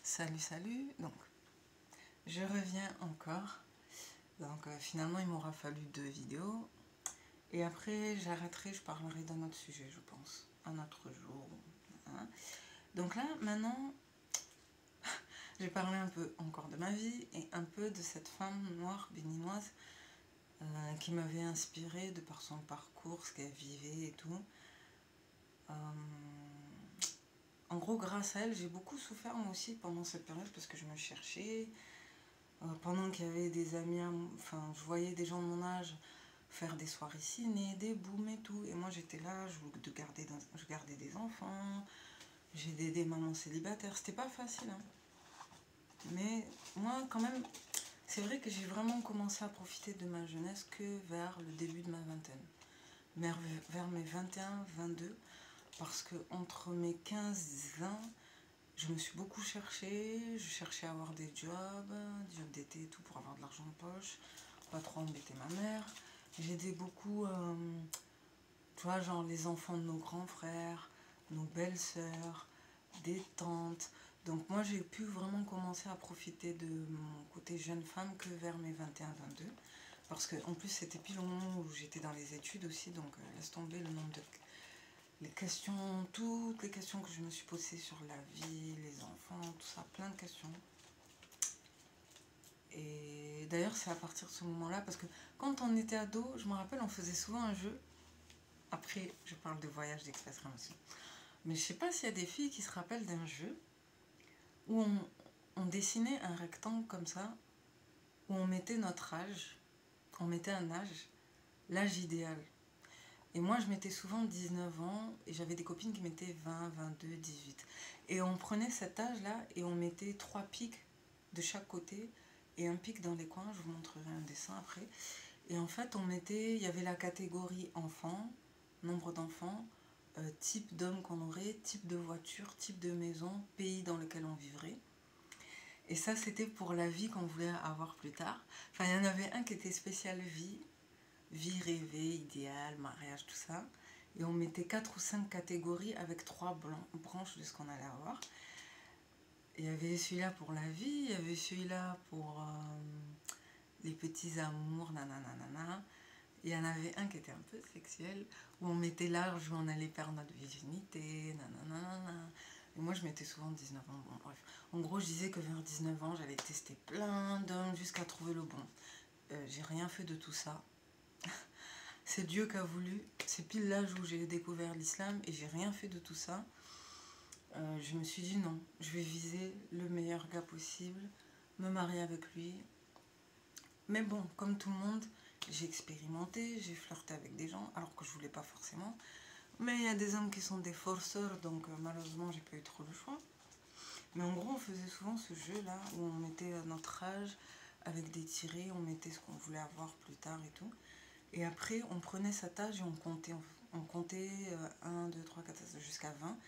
Salut, salut. Donc, je reviens encore. Donc, finalement, il m'aura fallu 2 vidéos. Et après, j'arrêterai, je parlerai d'un autre sujet, je pense. Un autre jour. Hein. Donc là, maintenant, j'ai parlé un peu encore de ma vie et un peu de cette femme noire béninoise qui m'avait inspirée de par son parcours, ce qu'elle vivait et tout. En gros, grâce à elle, j'ai beaucoup souffert moi aussi pendant cette période parce que je me cherchais. Pendant qu'il y avait des amis, enfin, je voyais des gens de mon âge faire des soirées ciné, des booms et tout. Et moi, j'étais là, je gardais des enfants, j'ai des mamans célibataires. C'était pas facile, hein. Mais moi, quand même, c'est vrai que j'ai vraiment commencé à profiter de ma jeunesse que vers le début de ma vingtaine. Vers mes 21, 22. Parce que entre mes 15 et 20, je me suis beaucoup cherchée, je cherchais à avoir des jobs d'été et tout pour avoir de l'argent de poche, pas trop embêter ma mère. J'aidais beaucoup, tu vois, genre les enfants de nos grands frères, nos belles-sœurs, des tantes. Donc moi j'ai pu vraiment commencer à profiter de mon côté jeune femme que vers mes 21-22. Parce que en plus c'était pile au moment où j'étais dans les études aussi, donc laisse tomber le nombre de toutes les questions que je me suis posées sur la vie, les enfants, tout ça, plein de questions. Et d'ailleurs, c'est à partir de ce moment-là, parce que quand on était ado, je me rappelle, on faisait souvent un jeu. Après, je parle de voyage d'expatriation. Mais je sais pas s'il y a des filles qui se rappellent d'un jeu où on dessinait un rectangle comme ça, où on mettait notre âge, on mettait un âge, l'âge idéal. Et moi, je mettais souvent 19 ans et j'avais des copines qui mettaient 20, 22, 18. Et on prenait cet âge-là et on mettait 3 pics de chaque côté et un pic dans les coins. Je vous montrerai un dessin après. Et en fait, il y avait la catégorie enfant, nombre d'enfants, type d'homme qu'on aurait, type de voiture, type de maison, pays dans lequel on vivrait. Et ça, c'était pour la vie qu'on voulait avoir plus tard. Enfin, il y en avait un qui était spécial vie rêvée, idéal, mariage, tout ça. Et on mettait 4 ou 5 catégories avec 3 branches de ce qu'on allait avoir. Il y avait celui-là pour la vie, il y avait celui-là pour les petits amours, nanana. Il y en avait un qui était un peu sexuel, où on mettait l'âge où on allait perdre notre virginité, nanana. Et moi, je mettais souvent 19 ans. Bon, bref. En gros, je disais que vers 19 ans, j'allais tester plein d'hommes jusqu'à trouver le bon. J'ai rien fait de tout ça. C'est Dieu qui a voulu. C'est pile l'âge où j'ai découvert l'islam et j'ai rien fait de tout ça. Je me suis dit non, je vais viser le meilleur gars possible, me marier avec lui. Mais bon, comme tout le monde, j'ai expérimenté, j'ai flirté avec des gens alors que je voulais pas forcément. Mais il y a des hommes qui sont des forceurs, donc malheureusement j'ai pas eu trop le choix. Mais en gros, on faisait souvent ce jeu-là où on mettait notre âge avec des tirés, on mettait ce qu'on voulait avoir plus tard et tout. Et après, on prenait cet âge et on comptait 1, 2, 3, 4, jusqu'à 20.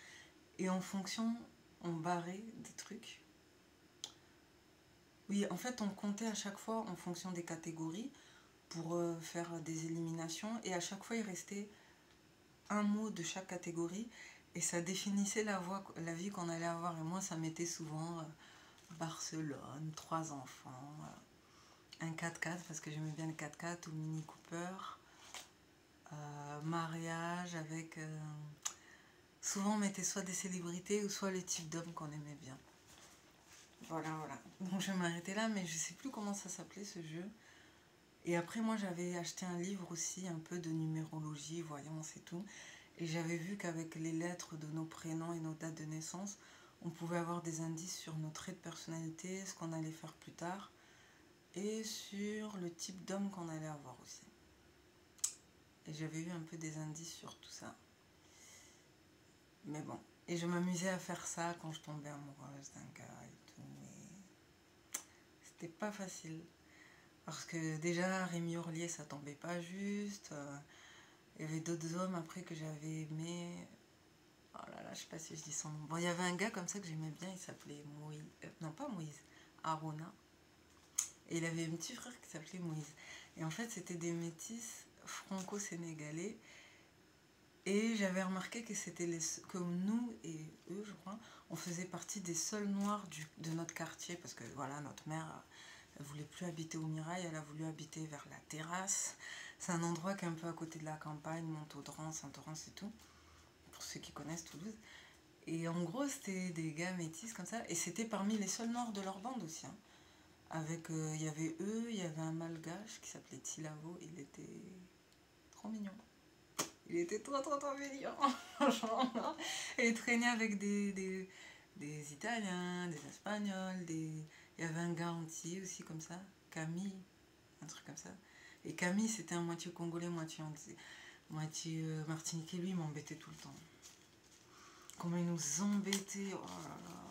Et en fonction, on barrait des trucs. Oui, en fait, on comptait à chaque fois en fonction des catégories pour faire des éliminations. Et à chaque fois, il restait un mot de chaque catégorie. Et ça définissait la vie qu'on allait avoir. Et moi, ça mettait souvent Barcelone, 3 enfants, un 4x4 parce que j'aimais bien le 4x4 ou le Mini Cooper. Mariage avec... souvent on mettait soit des célébrités ou soit les types d'hommes qu'on aimait bien. Voilà. Donc je vais m'arrêter là, mais je sais plus comment ça s'appelait ce jeu. Et après moi j'avais acheté un livre aussi, un peu de numérologie, voyance et tout. Et j'avais vu qu'avec les lettres de nos prénoms et nos dates de naissance, on pouvait avoir des indices sur nos traits de personnalité, ce qu'on allait faire plus tard. Et sur le type d'homme qu'on allait avoir aussi. Et j'avais eu un peu des indices sur tout ça. Mais bon. Et je m'amusais à faire ça quand je tombais amoureuse d'un gars et tout. Mais c'était pas facile. Parce que déjà, Rémi Orlier, ça tombait pas juste. Il y avait d'autres hommes après que j'avais aimé. Oh là là, je sais pas si je dis son nom. Bon, il y avait un gars comme ça que j'aimais bien, il s'appelait Moïse. Non, pas Moïse, Arona. Et il avait un petit frère qui s'appelait Moïse. Et en fait, c'était des métis franco-sénégalais. Et j'avais remarqué que c'était que nous et eux, je crois, on faisait partie des seuls noirs de notre quartier, parce que voilà, notre mère, elle voulait plus habiter au Mirail, elle a voulu habiter vers la Terrasse. C'est un endroit qui est un peu à côté de la campagne, Montaudran, Saint-Orens et tout, pour ceux qui connaissent Toulouse. Et en gros, c'était des gars métis comme ça, et c'était parmi les seuls noirs de leur bande aussi. Hein. Avec, il y avait eux, il y avait un malgache qui s'appelait Tilavo, il était trop mignon. Il était trop mignon, franchement. Et il traînait avec des Italiens, des Espagnols, il y avait un gars entier aussi comme ça, Camille, un truc comme ça. Et Camille, c'était un moitié congolais, moitié martiniquais. Lui, il m'embêtait tout le temps. Comment il nous embêtait, oh là là.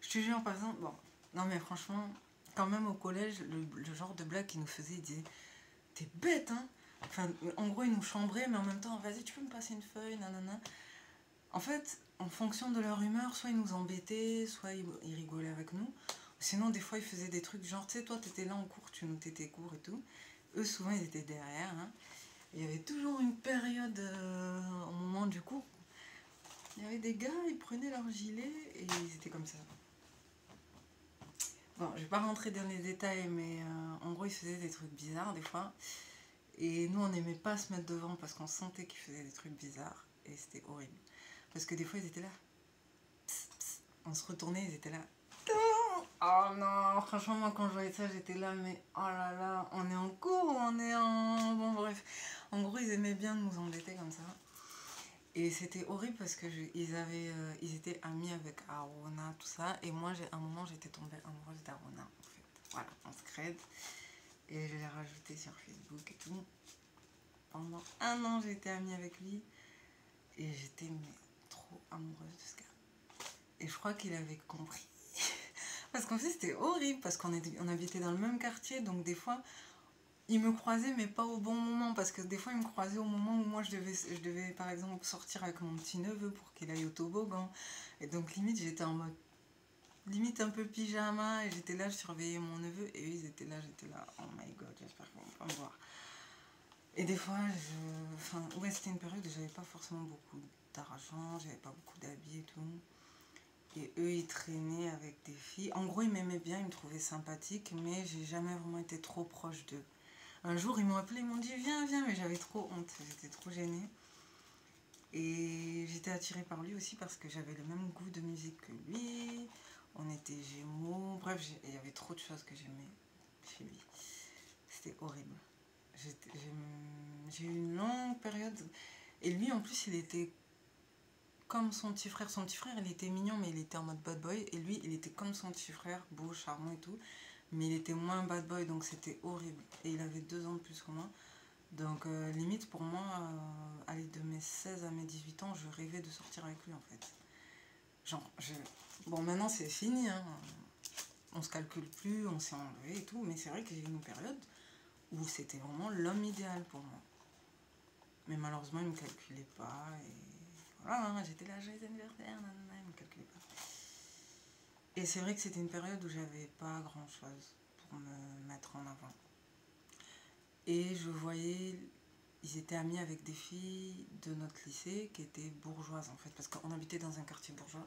Je te jure, par exemple, bon, non mais franchement, quand même au collège, le genre de blague qu'il nous faisait, il disait, t'es bête, hein. Enfin, en gros, il nous chambrait, mais en même temps, vas-y, tu peux me passer une feuille, nanana. En fait, en fonction de leur humeur, soit ils nous embêtaient, soit ils rigolaient avec nous. Sinon, des fois, ils faisaient des trucs genre, tu sais, toi, t'étais là en cours, tu notais tes cours et tout. Eux, souvent, ils étaient derrière. Hein. Il y avait toujours une période, au moment du cours, il y avait des gars, ils prenaient leur gilet et ils étaient comme ça. Bon, je vais pas rentrer dans les détails, mais en gros, ils faisaient des trucs bizarres des fois. Et nous, on n'aimait pas se mettre devant parce qu'on sentait qu'ils faisaient des trucs bizarres. Et c'était horrible. Parce que des fois, ils étaient là. Psst, psst. On se retournait, ils étaient là. Oh non, franchement, moi, quand je voyais ça, j'étais là, mais oh là là, on est en cours ou on est en... Bon, bref. En gros, ils aimaient bien nous embêter comme ça. Et c'était horrible parce que ils étaient amis avec Arona, tout ça. Et moi, à un moment, j'étais tombée amoureuse d'Arona, en fait. Voilà, on se crède. Et je l'ai rajouté sur Facebook et tout. Pendant un an, j'ai été amie avec lui. Et j'étais trop amoureuse de ce gars. Et je crois qu'il avait compris. Parce qu'en fait, c'était horrible. Parce on habitait dans le même quartier. Donc des fois, il me croisait, mais pas au bon moment. Parce que des fois, il me croisait au moment où moi, je devais par exemple, sortir avec mon petit-neveu pour qu'il aille au toboggan. Et donc, limite, j'étais en mode... Limite un peu pyjama. Et j'étais là, je surveillais mon neveu. Et eux, ils étaient là, j'étais là. Oh my god, j'espère qu'on va me voir. Et des fois, enfin, ouais, c'était une période où j'avais pas forcément beaucoup d'argent, j'avais pas beaucoup d'habits et tout. Et eux, ils traînaient avec des filles. En gros, ils m'aimaient bien, ils me trouvaient sympathique, mais j'ai jamais vraiment été trop proche d'eux. Un jour, ils m'ont appelé, ils m'ont dit viens, viens, mais j'avais trop honte, j'étais trop gênée. Et j'étais attirée par lui aussi parce que j'avais le même goût de musique que lui. On était gémeaux. Bref, il y avait trop de choses que j'aimais chez lui. C'était horrible. J'ai eu une longue période. Et lui, en plus, il était comme son petit frère. Son petit frère, il était mignon, mais il était en mode bad boy. Et lui, il était comme son petit frère, beau, charmant et tout. Mais il était moins bad boy, donc c'était horrible. Et il avait 2 ans de plus que moi. Donc, limite, pour moi, aller de mes 16 à mes 18 ans, je rêvais de sortir avec lui, en fait. Genre, bon, maintenant, c'est fini, hein. On se calcule plus, on s'est enlevé et tout. Mais c'est vrai que j'ai eu une période où c'était vraiment l'homme idéal pour moi. Mais malheureusement, il ne me calculait pas. Et voilà, hein, j'étais là, joyeux anniversaire, nanana, il ne me calculait pas. Et c'est vrai que c'était une période où j'avais pas grand chose pour me mettre en avant. Et je voyais, ils étaient amis avec des filles de notre lycée qui étaient bourgeoises en fait, parce qu'on habitait dans un quartier bourgeois.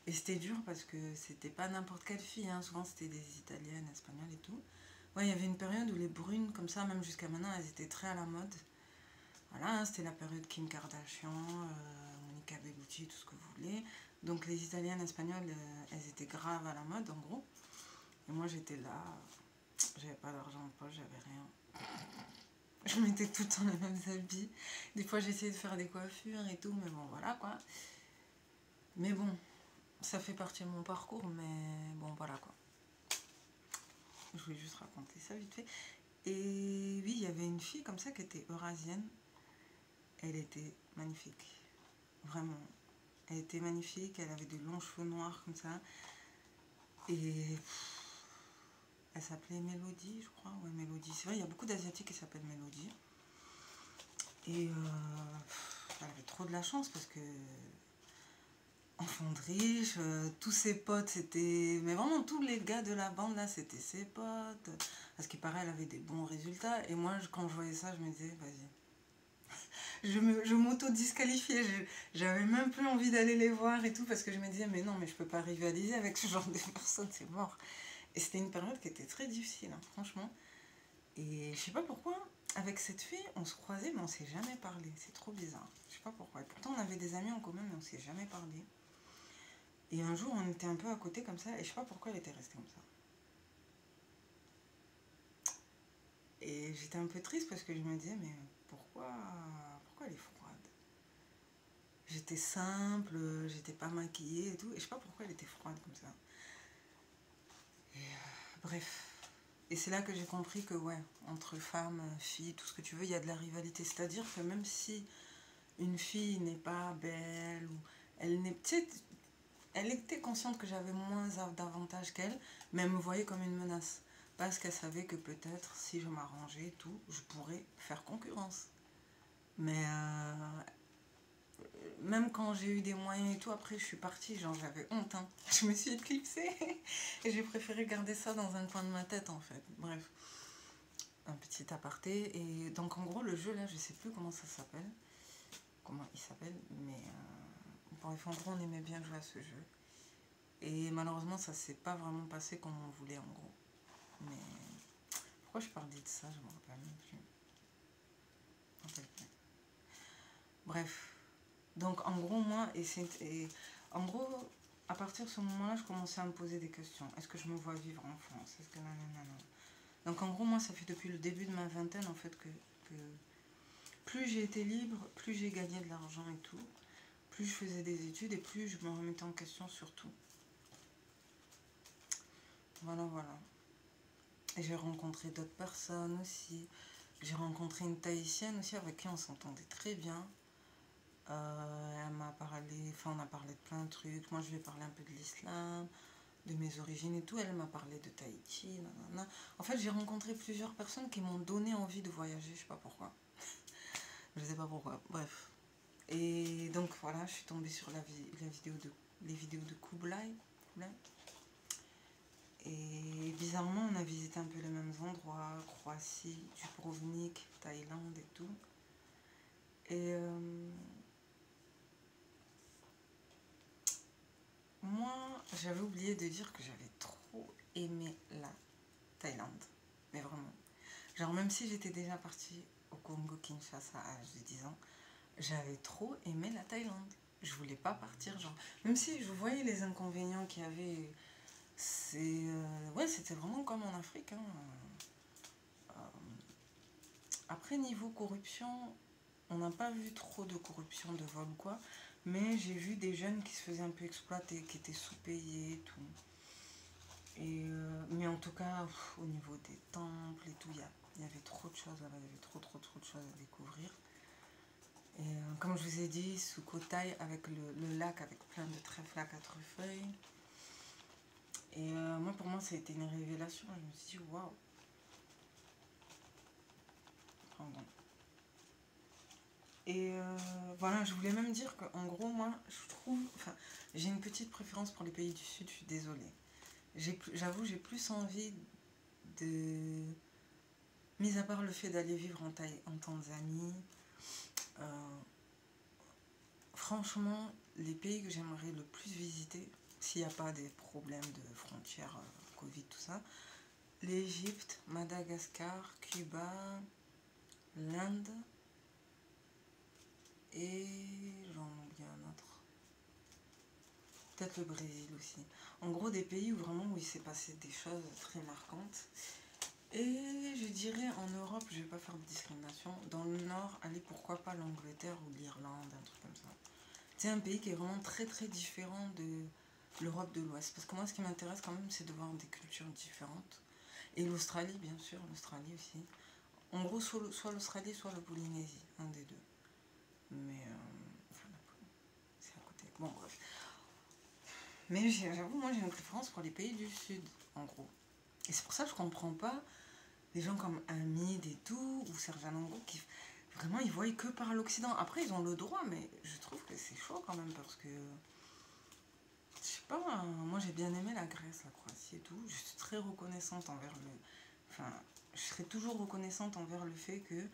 Et c'était dur parce que c'était pas n'importe quelle fille, hein. Souvent c'était des italiennes, espagnoles et tout. Ouais, il y avait une période où les brunes, comme ça, même jusqu'à maintenant, elles étaient très à la mode. Voilà, hein, c'était la période Kim Kardashian, Monica Bellucci, tout ce que vous voulez. Donc les italiennes, espagnoles, elles étaient graves à la mode en gros. Et moi j'étais là, j'avais pas d'argent en poche, j'avais rien. Je mettais tout le temps les mêmes habits. Des fois j'essayais de faire des coiffures et tout, mais bon voilà quoi. Mais bon, ça fait partie de mon parcours, mais bon voilà quoi. Je voulais juste raconter ça vite fait. Et oui, il y avait une fille comme ça qui était eurasienne. Elle était magnifique. Vraiment. Elle était magnifique, elle avait de longs cheveux noirs comme ça. Et elle s'appelait Mélodie, je crois. Ouais, Mélodie. C'est vrai, il y a beaucoup d'Asiatiques qui s'appellent Mélodie. Et elle avait trop de la chance parce que enfant de riche, tous ses potes c'était... Mais vraiment tous les gars de la bande là c'était ses potes. Parce qu'il paraît elle avait des bons résultats. Et moi quand je voyais ça je me disais vas-y. Je m'auto-disqualifiais. J'avais même plus envie d'aller les voir et tout parce que je me disais, mais non, mais je peux pas rivaliser avec ce genre de personnes, c'est mort. Et c'était une période qui était très difficile, hein, franchement. Et je sais pas pourquoi, avec cette fille, on se croisait, mais on s'est jamais parlé. C'est trop bizarre. Je sais pas pourquoi. Et pourtant, on avait des amis en commun, mais on s'est jamais parlé. Et un jour, on était un peu à côté comme ça, et je sais pas pourquoi elle était restée comme ça. Et j'étais un peu triste parce que je me disais, mais pourquoi elle est froide? J'étais simple, j'étais pas maquillée et tout, et je sais pas pourquoi elle était froide comme ça. Bref. Et c'est là que j'ai compris que, ouais, entre femmes, filles, tout ce que tu veux, il y a de la rivalité. C'est-à-dire que même si une fille n'est pas belle, ou elle n'est. Tu sais, elle était consciente que j'avais moins d'avantages qu'elle, mais elle me voyait comme une menace. Parce qu'elle savait que peut-être, si je m'arrangeais et tout, je pourrais faire concurrence. Mais même quand j'ai eu des moyens et tout, après je suis partie, genre j'avais honte. Hein. Je me suis éclipsée et j'ai préféré garder ça dans un coin de ma tête en fait. Bref, un petit aparté. Et donc en gros, le jeu là, je sais plus comment ça s'appelle, comment il s'appelle, mais bref, en gros, on aimait bien jouer à ce jeu. Et malheureusement, ça s'est pas vraiment passé comme on voulait en gros. Mais pourquoi je parlais de ça, je me rappelle même plus. Bref. Donc en gros, moi, en gros, à partir de ce moment-là, je commençais à me poser des questions. Est-ce que je me vois vivre en France? Est-ce que nanana. Donc en gros, moi, ça fait depuis le début de ma vingtaine, en fait, que plus j'ai été libre, plus j'ai gagné de l'argent et tout, plus je faisais des études et plus je me remettais en question sur tout. Voilà, voilà. Et j'ai rencontré d'autres personnes aussi. J'ai rencontré une Tahitienne aussi avec qui on s'entendait très bien. Elle m'a parlé, enfin on a parlé de plein de trucs. Moi je lui ai parlé un peu de l'islam, de mes origines et tout. Elle m'a parlé de Tahiti, nanana. En fait j'ai rencontré plusieurs personnes qui m'ont donné envie de voyager, je sais pas pourquoi. Je sais pas pourquoi, bref. Et donc voilà, je suis tombée sur les vidéos de Kublai. Et bizarrement, on a visité un peu les mêmes endroits, Croatie, Dubrovnik, Thaïlande et tout. Et moi, j'avais oublié de dire que j'avais trop aimé la Thaïlande. Mais vraiment. Genre, même si j'étais déjà partie au Congo-Kinshasa à l'âge de 10 ans, j'avais trop aimé la Thaïlande. Je voulais pas partir, genre. Même si je voyais les inconvénients qu'il y avait, ouais, c'était vraiment comme en Afrique. Hein. Euh, Après, niveau corruption, on n'a pas vu trop de corruption de vol ou quoi, mais j'ai vu des jeunes qui se faisaient un peu exploiter, qui étaient sous-payés et tout. Et mais en tout cas, au niveau des temples et tout, il y avait trop de choses là-bas, il y avait trop de choses à découvrir. Et comme je vous ai dit, Sukhothai avec le lac avec plein de trèfles à 4 feuilles. Et moi, pour moi, ça a été une révélation. Je me suis dit, waouh! Pardon. Et voilà, je voulais même dire qu'en gros, moi, je trouve. Enfin, j'ai une petite préférence pour les pays du Sud, je suis désolée. J'avoue, j'ai plus envie de. Mis à part le fait d'aller vivre en Tanzanie, euh, franchement, les pays que j'aimerais le plus visiter, s'il n'y a pas des problèmes de frontières, Covid, tout ça, l'Égypte, Madagascar, Cuba, l'Inde et j'en oublie un autre. Peut-être le Brésil aussi. En gros, des pays où vraiment où il s'est passé des choses très marquantes. Et je dirais en Europe, je vais pas faire de discrimination. Dans le Nord, allez, pourquoi pas l'Angleterre ou l'Irlande, un truc comme ça. C'est un pays qui est vraiment très différent de l'Europe de l'Ouest. Parce que moi, ce qui m'intéresse quand même, c'est de voir des cultures différentes. Et l'Australie, bien sûr, l'Australie aussi. En gros, soit l'Australie, soit la Polynésie, un des deux. Mais, enfin, c'est à côté. Bon, bref. Mais j'avoue, moi, j'ai une préférence pour les pays du Sud, en gros. Et c'est pour ça que je comprends pas des gens comme Hamid et tout, ou Serge Anango, qui vraiment, ils voient que par l'Occident. Après, ils ont le droit, mais je trouve que c'est chaud quand même, parce que je sais pas, moi j'ai bien aimé la Grèce, la Croatie et tout. Je suis très reconnaissante envers le. Enfin, je serai toujours reconnaissante envers le fait que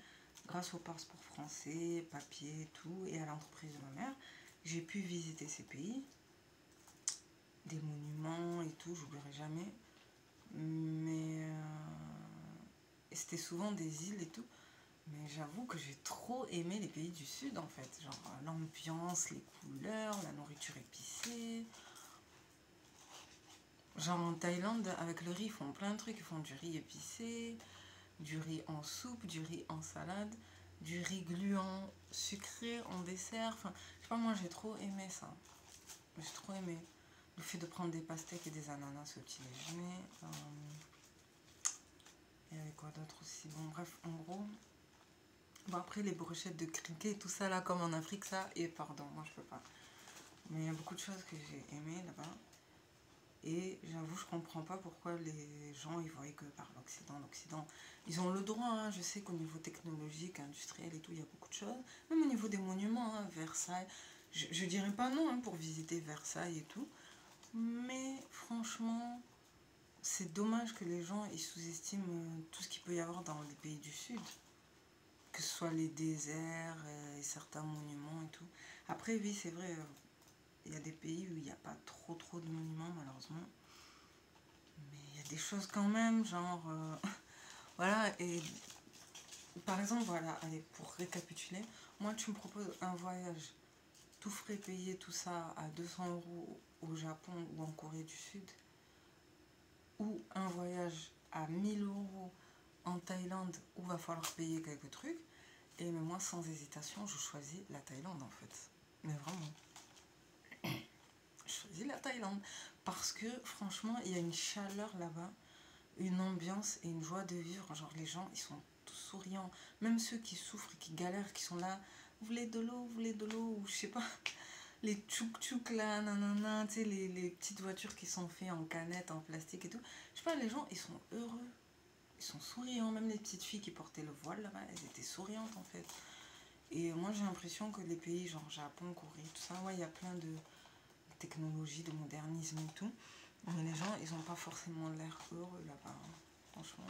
grâce au passeport français, papier et tout, et à l'entreprise de ma mère, j'ai pu visiter ces pays, des monuments et tout, j'oublierai jamais. Mais c'était souvent des îles et tout. Mais j'avoue que j'ai trop aimé les pays du sud en fait. Genre l'ambiance, les couleurs, la nourriture épicée. Genre en Thaïlande, avec le riz, ils font plein de trucs. Ils font du riz épicé, du riz en soupe, du riz en salade, du riz gluant sucré en dessert. Enfin, je sais pas, moi j'ai trop aimé ça. J'ai trop aimé. Le fait de prendre des pastèques et des ananas au petit déjeuner. Il y avait quoi d'autre aussi? Bon, bref, en gros. Bon, après, les brochettes de criquet, tout ça là, comme en Afrique, ça, et pardon, moi je peux pas. Mais il y a beaucoup de choses que j'ai aimées là-bas. Et j'avoue, je comprends pas pourquoi les gens ils voient que par l'Occident, ils ont le droit, hein. Je sais qu'au niveau technologique, industriel et tout, il y a beaucoup de choses. Même au niveau des monuments, hein, Versailles, je dirais pas non hein, pour visiter Versailles et tout. Mais franchement, c'est dommage que les gens ils sous-estiment tout ce qu'il peut y avoir dans les pays du Sud. Que ce soit les déserts et certains monuments et tout. Après, oui, c'est vrai, il y a des pays où il n'y a pas trop de monuments, malheureusement. Mais il y a des choses quand même, genre... voilà, et par exemple, voilà, allez, pour récapituler, moi, tu me proposes un voyage, tout frais payé, tout ça, à 200 € au Japon ou en Corée du Sud, ou un voyage à 1000 € en Thaïlande où va falloir payer quelques trucs, et mais moi, sans hésitation, je choisis la Thaïlande, en fait. Mais vraiment. Je choisis la Thaïlande. Parce que, franchement, il y a une chaleur là-bas, une ambiance et une joie de vivre. Genre, les gens, ils sont tous souriants. Même ceux qui souffrent et qui galèrent, qui sont là, vous voulez de l'eau, ou je sais pas, les tchouk-tchouk là, nanana, tu sais, les petites voitures qui sont faites en canettes, en plastique et tout. Je sais pas, les gens, ils sont heureux. Ils sont souriants. Même les petites filles qui portaient le voile là-bas, elles étaient souriantes en fait. Et moi, j'ai l'impression que les pays genre Japon, Corée, tout ça, ouais, il y a plein de technologie, de modernisme et tout. Mais les gens, ils n'ont pas forcément l'air heureux là-bas. Franchement,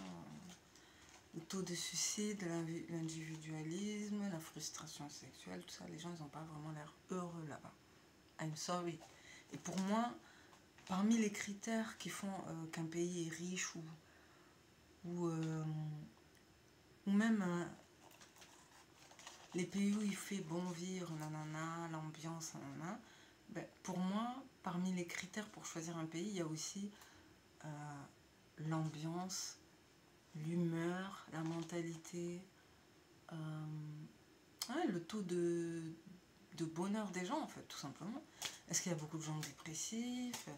le taux de suicide, l'individualisme, la frustration sexuelle, tout ça, les gens, ils n'ont pas vraiment l'air heureux là-bas. I'm sorry. Et pour moi, parmi les critères qui font qu'un pays est riche ou, euh, ou même les pays où il fait bon vivre, nanana, l'ambiance, nanana, ben, pour moi, parmi les critères pour choisir un pays, il y a aussi euh, l'ambiance, l'humeur, la mentalité, ouais, le taux de bonheur des gens, en fait, tout simplement. Est-ce qu'il y a beaucoup de gens dépressifs?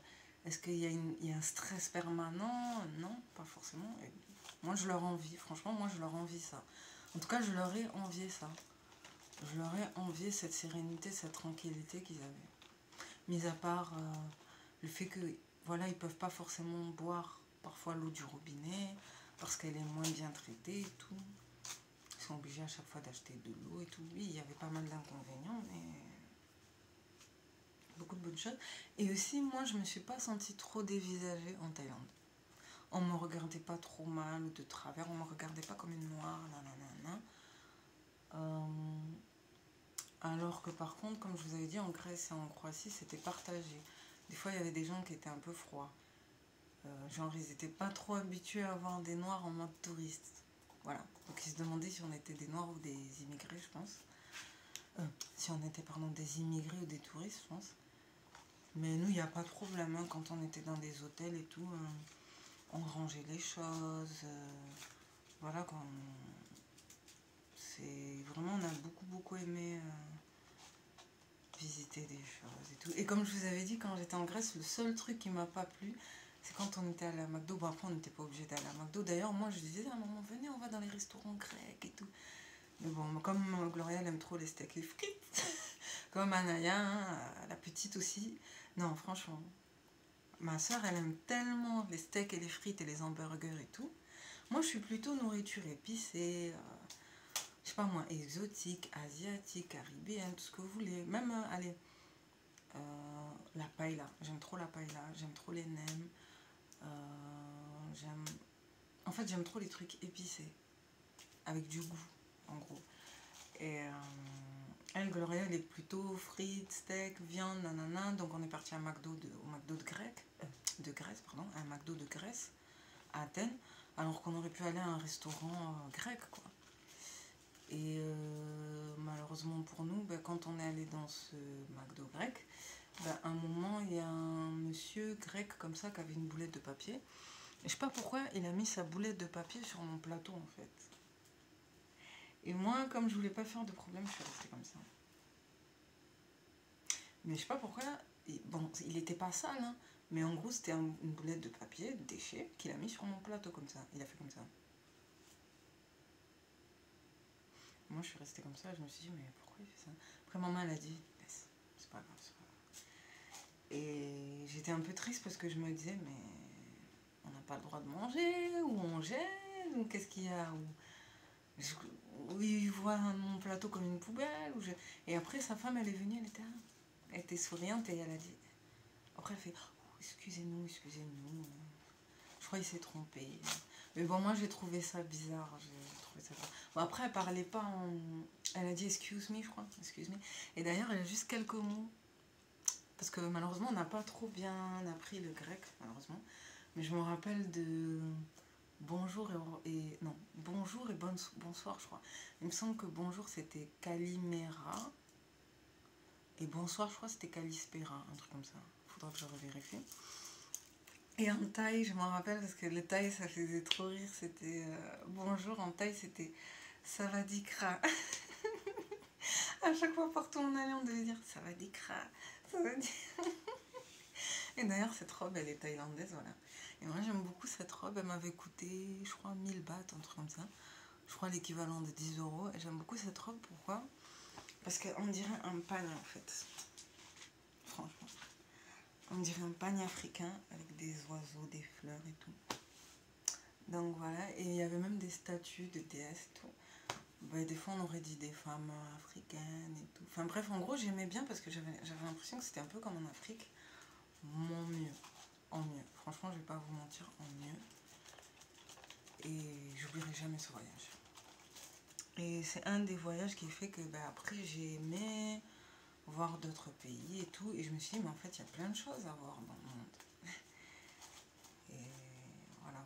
Est-ce qu'il y a un stress permanent? Non, pas forcément. Et moi, je leur envie, franchement, moi, je leur envie ça. En tout cas, je leur ai envié ça. Je leur ai envié cette sérénité, cette tranquillité qu'ils avaient. Mis à part le fait que, voilà, ils peuvent pas forcément boire parfois l'eau du robinet parce qu'elle est moins bien traitée et tout. Ils sont obligés à chaque fois d'acheter de l'eau et tout. Oui, il y avait pas mal d'inconvénients, mais beaucoup de bonnes choses. Et aussi, moi, je me suis pas sentie trop dévisagée en Thaïlande. On me regardait pas trop mal ou de travers, on me regardait pas comme une noire, nanana. Alors que par contre, comme je vous avais dit, en Grèce et en Croatie, c'était partagé. Des fois, il y avait des gens qui étaient un peu froids. Genre, ils n'étaient pas trop habitués à avoir des noirs en mode touriste. Voilà. Donc, ils se demandaient si on était des noirs ou des immigrés, je pense. Si on était, pardon, des immigrés ou des touristes, je pense. Mais nous, il n'y a pas de problème. Hein, quand on était dans des hôtels et tout, on rangeait les choses. Voilà, quand c'est vraiment, on a beaucoup aimé visiter des choses et tout. Et comme je vous avais dit, quand j'étais en Grèce, le seul truc qui m'a pas plu, c'est quand on était à la McDo. Bon, après, on n'était pas obligé d'aller à la McDo. D'ailleurs, moi, je disais à maman, venez, on va dans les restaurants grecs et tout. Mais bon, comme Gloria, elle aime trop les steaks et frites, comme Anaya, hein, la petite aussi. Non, franchement, ma soeur, elle aime tellement les steaks et les frites et les hamburgers et tout. Moi, je suis plutôt nourriture épicée, je sais pas moi, exotique, asiatique, caribéenne, tout ce que vous voulez. Même, allez, la paella, j'aime trop la paella, j'aime trop les nems, j'aime... En fait, j'aime trop les trucs épicés, avec du goût. en gros. Et elle, Gloria, elle est plutôt frites, steak, viande, nanana. Donc on est parti au McDo de Grèce, pardon, à un McDo de Grèce, à Athènes, alors qu'on aurait pu aller à un restaurant grec, quoi. Et malheureusement pour nous, ben, quand on est allé dans ce McDo grec, ben, à un moment, il y a un monsieur grec comme ça qui avait une boulette de papier. Et je sais pas pourquoi il a mis sa boulette de papier sur mon plateau, en fait. Et moi, comme je voulais pas faire de problème, je suis restée comme ça. Mais je sais pas pourquoi, bon, il était pas sale, hein, mais en gros, c'était une boulette de papier, de déchet, qu'il a mis sur mon plateau comme ça. Il a fait comme ça. Moi, je suis restée comme ça, je me suis dit, mais pourquoi il fait ça? Après, maman, elle a dit, laisse, c'est pas grave, c'est pas grave. Et j'étais un peu triste parce que je me disais, mais on n'a pas le droit de manger, ou on gêne, ou qu'est-ce qu'il y a, ou il voit mon plateau comme une poubelle. Et après, sa femme, elle est venue, elle était souriante et elle a dit, après, elle fait, oh, excusez-nous, excusez-nous. Je crois qu'il s'est trompé. Mais bon, moi, j'ai trouvé ça bizarre. Bon, après, elle parlait pas en... Elle a dit excuse me, je crois. Excuse me. Et d'ailleurs, elle a juste quelques mots. Parce que malheureusement, on n'a pas trop bien appris le grec, malheureusement. Mais je me rappelle de bonjour non, bonjour et bonsoir, je crois. Il me semble que bonjour, c'était Kalimera. Et bonsoir, je crois, c'était Kalispera, un truc comme ça. Faudra que je revérifie. Et en thaï, je m'en rappelle parce que le thaï, ça faisait trop rire. C'était bonjour, en thaï, c'était savadikra. À chaque fois, partout où on allait, on devait dire savadikra. Et d'ailleurs, cette robe, elle est thaïlandaise, voilà. Et moi, j'aime beaucoup cette robe. Elle m'avait coûté, je crois, 1000 bahts, un truc comme ça. Je crois l'équivalent de 10 euros. Et j'aime beaucoup cette robe. Pourquoi? Parce qu'on dirait un pagne, en fait. Franchement. On dirait un pagne africain avec des oiseaux, des fleurs et tout. Donc voilà, et il y avait même des statues de déesses et tout. Bah, des fois on aurait dit des femmes africaines et tout. Enfin bref, en gros j'aimais bien parce que j'avais l'impression que c'était un peu comme en Afrique. Mon mieux, en mieux. Franchement je vais pas vous mentir, en mieux. Et j'oublierai jamais ce voyage. Et c'est un des voyages qui fait que bah, après j'ai aimé voir d'autres pays et tout. Et je me suis dit mais en fait il y a plein de choses à voir dans le monde. Et voilà.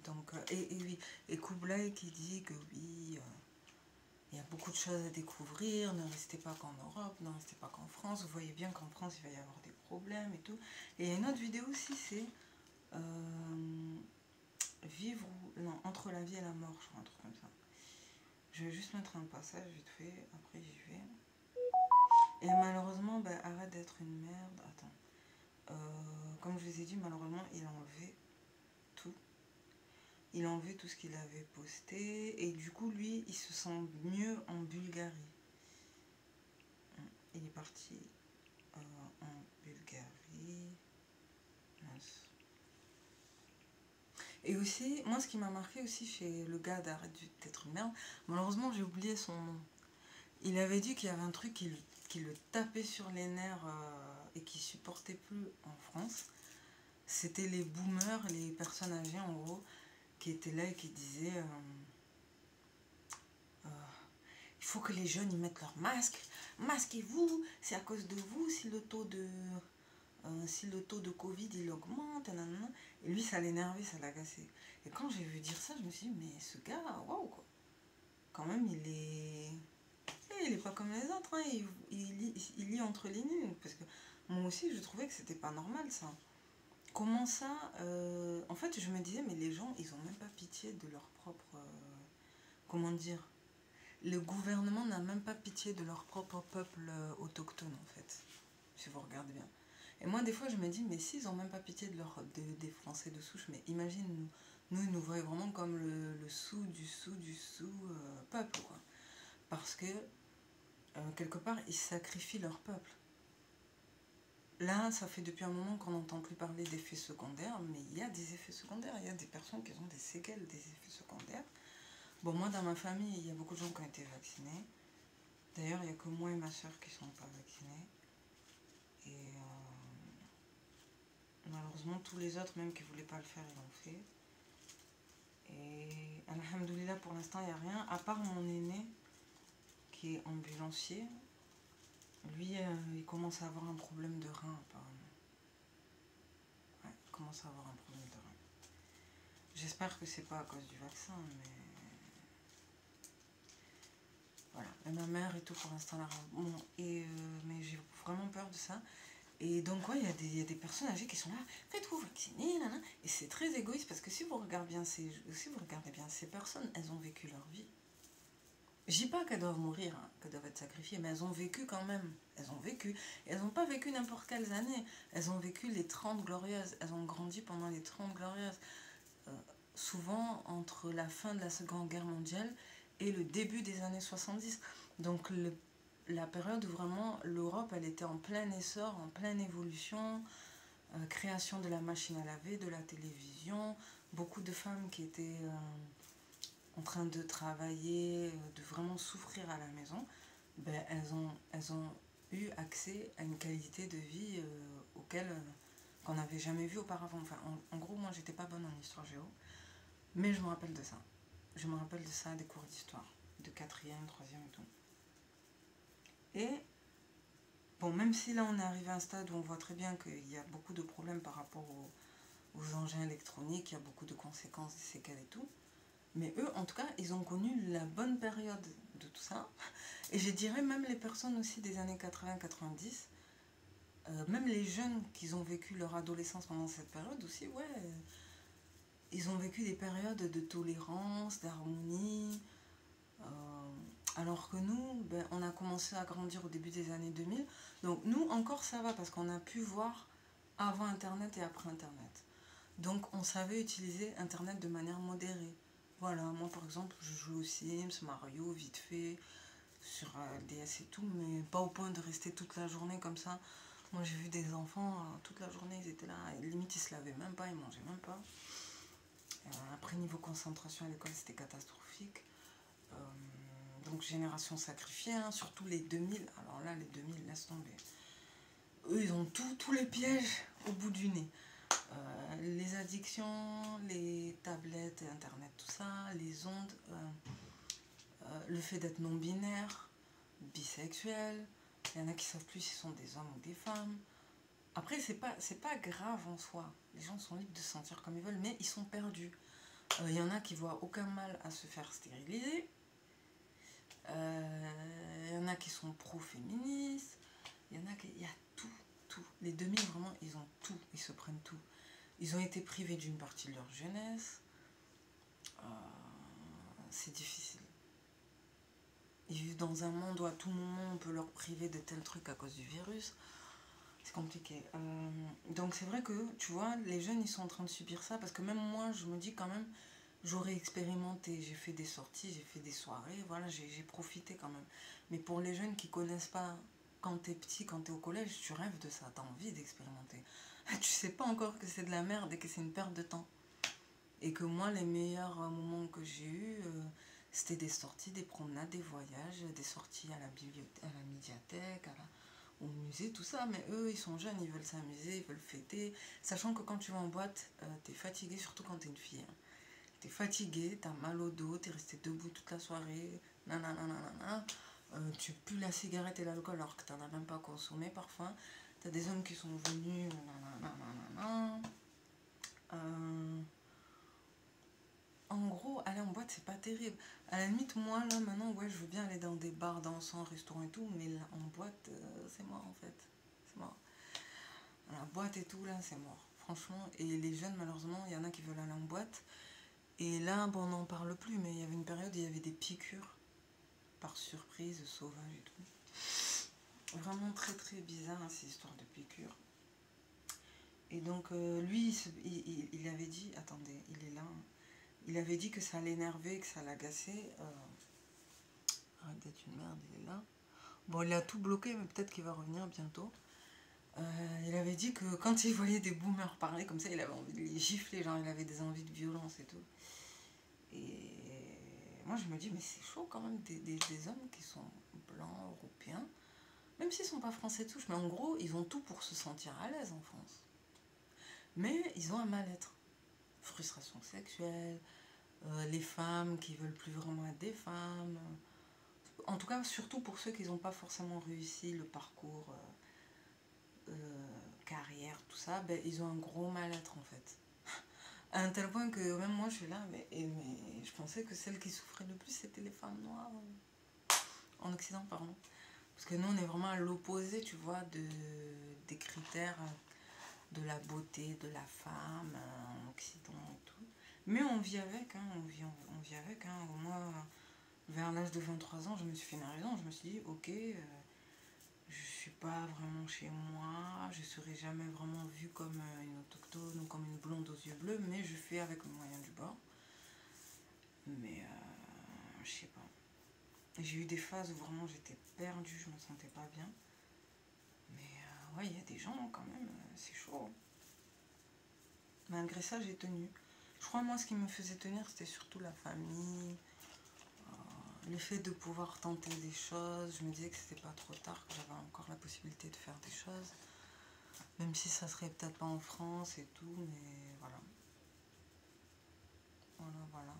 Donc, et oui, et Kublai qui dit que oui, il y a beaucoup de choses à découvrir, ne restez pas qu'en Europe, ne restez pas qu'en France, vous voyez bien qu'en France il va y avoir des problèmes et tout. Et il y a une autre vidéo aussi, c'est vivre non, entre la vie et la mort, je crois, un truc comme ça. Je vais juste mettre un passage vite fait, après j'y vais. Et malheureusement, bah, arrête d'être une merde. Attends. Comme je vous ai dit, malheureusement, il a enlevé tout. Il a enlevé tout ce qu'il avait posté. Et du coup, lui, il se sent mieux en Bulgarie. Il est parti en Bulgarie. Mince. Et aussi, moi, ce qui m'a marqué aussi chez le gars d'Arrête d'être une merde, malheureusement, j'ai oublié son nom. Il avait dit qu'il y avait un truc qui le tapait sur les nerfs et qui supportait plus en France. C'était les boomers, les personnes âgées, en gros, qui étaient là et qui disaient il faut que les jeunes ils mettent leur masque, masquez-vous, c'est à cause de vous si le taux de Covid il augmente, nanana. Et lui ça l'énervait, ça l'agaçait. Et quand j'ai vu dire ça, je me suis dit mais ce gars, waouh quoi, quand même il est pas comme les autres, hein. Il lit entre les lignes, parce que moi aussi je trouvais que c'était pas normal ça. Comment ça en fait je me disais mais les gens ils ont même pas pitié de leur propre comment dire, le gouvernement n'a même pas pitié de leur propre peuple autochtone en fait, si vous regardez bien. Et moi des fois je me dis mais s'ils ont même pas pitié des Français de souche, mais imagine nous ils nous voient vraiment comme le sous du peuple quoi. Parce que quelque part ils sacrifient leur peuple. Là, ça fait depuis un moment qu'on n'entend plus parler d'effets secondaires, mais il y a des effets secondaires, il y a des personnes qui ont des séquelles des effets secondaires. Bon, moi, dans ma famille, il y a beaucoup de gens qui ont été vaccinés. D'ailleurs, il n'y a que moi et ma soeur qui ne sont pas vaccinés. Et malheureusement, tous les autres, même qui ne voulaient pas le faire, ils l'ont fait. Et alhamdoulilah, pour l'instant, il n'y a rien. À part mon aîné, qui est ambulancier. Lui, il commence à avoir un problème de rein, apparemment. Ouais, il commence à avoir un problème de rein. J'espère que c'est pas à cause du vaccin, mais... Voilà. Et ma mère et tout, pour l'instant, là... Bon, mais j'ai vraiment peur de ça. Et donc, ouais, il y a des personnes âgées qui sont là, faites-vous vacciner, nanana. Et c'est très égoïste, parce que si vous regardez bien ces personnes, elles ont vécu leur vie. Je dis pas qu'elles doivent mourir, hein, qu'elles doivent être sacrifiées, mais elles ont vécu quand même. Elles ont vécu. Et elles n'ont pas vécu n'importe quelles années. Elles ont vécu les 30 glorieuses. Elles ont grandi pendant les 30 glorieuses. Souvent entre la fin de la Seconde Guerre mondiale et le début des années 70. Donc la période où vraiment l'Europe, elle était en plein essor, en pleine évolution, création de la machine à laver, de la télévision, beaucoup de femmes qui étaient en train de travailler, de vraiment souffrir à la maison, ben, elles ont eu accès à une qualité de vie qu'on n'avait jamais vue auparavant. Enfin, en gros, moi, j'étais pas bonne en histoire géo, mais je me rappelle de ça. Je me rappelle de ça, des cours d'histoire, de 4e, 3e et tout. Et, bon, même si là, on est arrivé à un stade où on voit très bien qu'il y a beaucoup de problèmes par rapport aux engins électroniques, il y a beaucoup de conséquences, des séquelles et tout, mais eux, en tout cas, ils ont connu la bonne période de tout ça. Et je dirais même les personnes aussi des années 80-90, même les jeunes qui ont vécu leur adolescence pendant cette période aussi, ouais, ils ont vécu des périodes de tolérance, d'harmonie. Alors que nous, ben, on a commencé à grandir au début des années 2000. Donc nous, encore ça va parce qu'on a pu voir avant Internet et après Internet. Donc on savait utiliser Internet de manière modérée. Voilà, moi par exemple, je joue aux Sims, Mario, vite fait, sur DS et tout, mais pas au point de rester toute la journée comme ça. Moi j'ai vu des enfants, toute la journée ils étaient là, et limite ils se lavaient même pas, ils mangeaient même pas. Après niveau concentration à l'école c'était catastrophique. Donc génération sacrifiée, hein, surtout les 2000, alors là les 2000 laisse tomber. Eux ils ont tous les pièges au bout du nez. Les addictions, les tablettes, internet, tout ça, les ondes, le fait d'être non-binaire, bisexuel, il y en a qui savent plus s'ils sont des hommes ou des femmes. Après, c'est pas grave en soi. Les gens sont libres de se sentir comme ils veulent, mais ils sont perdus. Il y en a qui voient aucun mal à se faire stériliser. Il y en a qui sont pro-féministes. Il y a tout. Les 2000, vraiment, ils ont tout. Ils se prennent tout. Ils ont été privés d'une partie de leur jeunesse. C'est difficile. Ils vivent dans un monde où à tout moment on peut leur priver de tels trucs à cause du virus. C'est compliqué. Donc c'est vrai que, tu vois, les jeunes ils sont en train de subir ça parce que même moi je me dis quand même, j'aurais expérimenté, j'ai fait des sorties, j'ai fait des soirées, voilà, j'ai profité quand même. Mais pour les jeunes qui connaissent pas, quand t'es petit, quand t'es au collège, tu rêves de ça, t'as envie d'expérimenter. Tu sais pas encore que c'est de la merde et que c'est une perte de temps. Et que moi, les meilleurs moments que j'ai eus, c'était des sorties, des promenades, des voyages, des sorties à la bibliothèque, à la médiathèque, au musée, tout ça. Mais eux, ils sont jeunes, ils veulent s'amuser, ils veulent fêter. Sachant que quand tu vas en boîte, t'es fatigué, surtout quand t'es une fille. Hein. T'es fatigué, t'as mal au dos, t'es resté debout toute la soirée, nanana. Tu pues la cigarette et l'alcool alors que t'en as même pas consommé parfois. T'as des hommes qui sont venus, nanana. En gros, aller en boîte, c'est pas terrible. À la limite, moi, là, maintenant, ouais, je veux bien aller dans des bars, dansants, restaurants et tout, mais là, en boîte, c'est mort, en fait. C'est mort. La boîte et tout, là, c'est mort. Franchement, et les jeunes, malheureusement, il y en a qui veulent aller en boîte. Et là, bon, on n'en parle plus, mais il y avait une période où il y avait des piqûres par surprise, sauvages et tout. Vraiment très, très bizarre, hein, ces histoires de piqûres. Et donc, lui, il avait dit, attendez, il est là, hein. Il avait dit que ça l'énervait, que ça l'agaçait. Arrête d'être une merde, il est là. Bon, il a tout bloqué, mais peut-être qu'il va revenir bientôt. Il avait dit que quand il voyait des boomers parler comme ça, il avait envie de les gifler, genre il avait des envies de violence et tout. Et moi je me dis, mais c'est chaud quand même, des hommes qui sont blancs, européens, même s'ils sont pas français de souche, mais en gros, ils ont tout pour se sentir à l'aise en France. Mais ils ont un mal-être. Frustration sexuelle, les femmes qui veulent plus vraiment être des femmes. En tout cas, surtout pour ceux qui n'ont pas forcément réussi le parcours carrière, tout ça, ben, ils ont un gros mal-être en fait. À un tel point que même moi je suis là, mais je pensais que celles qui souffraient le plus c'était les femmes noires en Occident, pardon. Parce que nous on est vraiment à l'opposé, tu vois, des critères de la beauté de la femme en Occident et tout. Mais on vit avec, hein, on vit avec. Hein. Moi, vers l'âge de 23 ans, je me suis fait une raison. Je me suis dit, ok, je suis pas vraiment chez moi, je serai jamais vraiment vue comme une autochtone ou comme une blonde aux yeux bleus, mais je fais avec le moyen du bord. Mais je sais pas. J'ai eu des phases où vraiment j'étais perdue, je me sentais pas bien. Mais ouais, il y a des gens quand même, c'est chaud. Malgré ça, j'ai tenu. Je crois, moi, ce qui me faisait tenir, c'était surtout la famille, le fait de pouvoir tenter des choses. Je me disais que c'était pas trop tard, que j'avais encore la possibilité de faire des choses. Même si ça serait peut-être pas en France et tout, mais voilà. Voilà, voilà.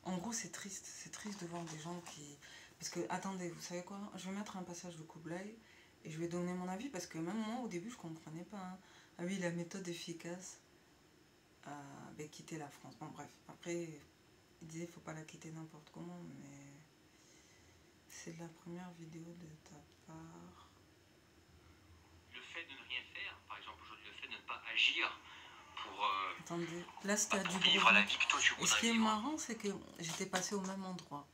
En gros, c'est triste. C'est triste de voir des gens qui... Parce que, attendez, vous savez quoi? Je vais mettre un passage de Kublai et je vais donner mon avis parce que même moi, au début, je comprenais pas. Hein. Ah oui, la méthode efficace à quitter la France. Bon, bref. Après, il disait faut pas la quitter n'importe comment, mais c'est la première vidéo de ta part. Le fait de ne rien faire, par exemple aujourd'hui, le fait de ne pas agir pour, attendez, là c'était pour du vivre la Dubrovnik. vie que toi tu Et ce voudrais qui est vivre. marrant, c'est que j'étais passée au même endroit.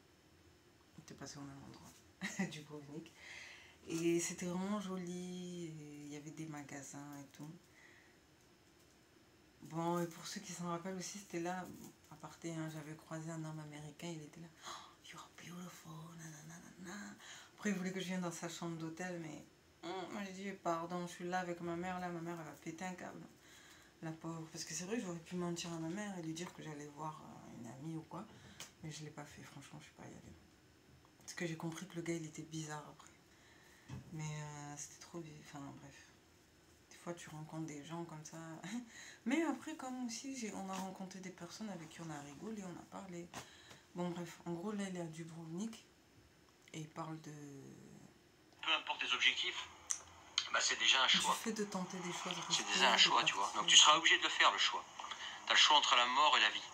J'étais passée au même endroit, du Dubrovnik. Et c'était vraiment joli. Il y avait des magasins et tout. Bon, et pour ceux qui s'en rappellent aussi, c'était là, à partir, hein, j'avais croisé un homme américain, il était là, oh, you're beautiful, nanana. Après, il voulait que je vienne dans sa chambre d'hôtel, mais moi j'ai dit, pardon, je suis là avec ma mère, là, ma mère, elle a pété un câble, la pauvre. Parce que c'est vrai que j'aurais pu mentir à ma mère et lui dire que j'allais voir une amie ou quoi, mais je l'ai pas fait, franchement, je suis pas y allée. Parce que j'ai compris que le gars, il était bizarre après. Mais c'était trop, enfin bref. Des fois, tu rencontres des gens comme ça. Mais après, comme aussi, on a rencontré des personnes avec qui on a rigolé, on a parlé. Bon, bref, en gros, là, il est à Dubrovnik et il parle de... Peu importe tes objectifs, bah c'est déjà un choix. Du fait de tenter des choses. C'est déjà un choix, tu vois. Donc tu seras obligé de le faire, le choix. Tu as le choix entre la mort et la vie.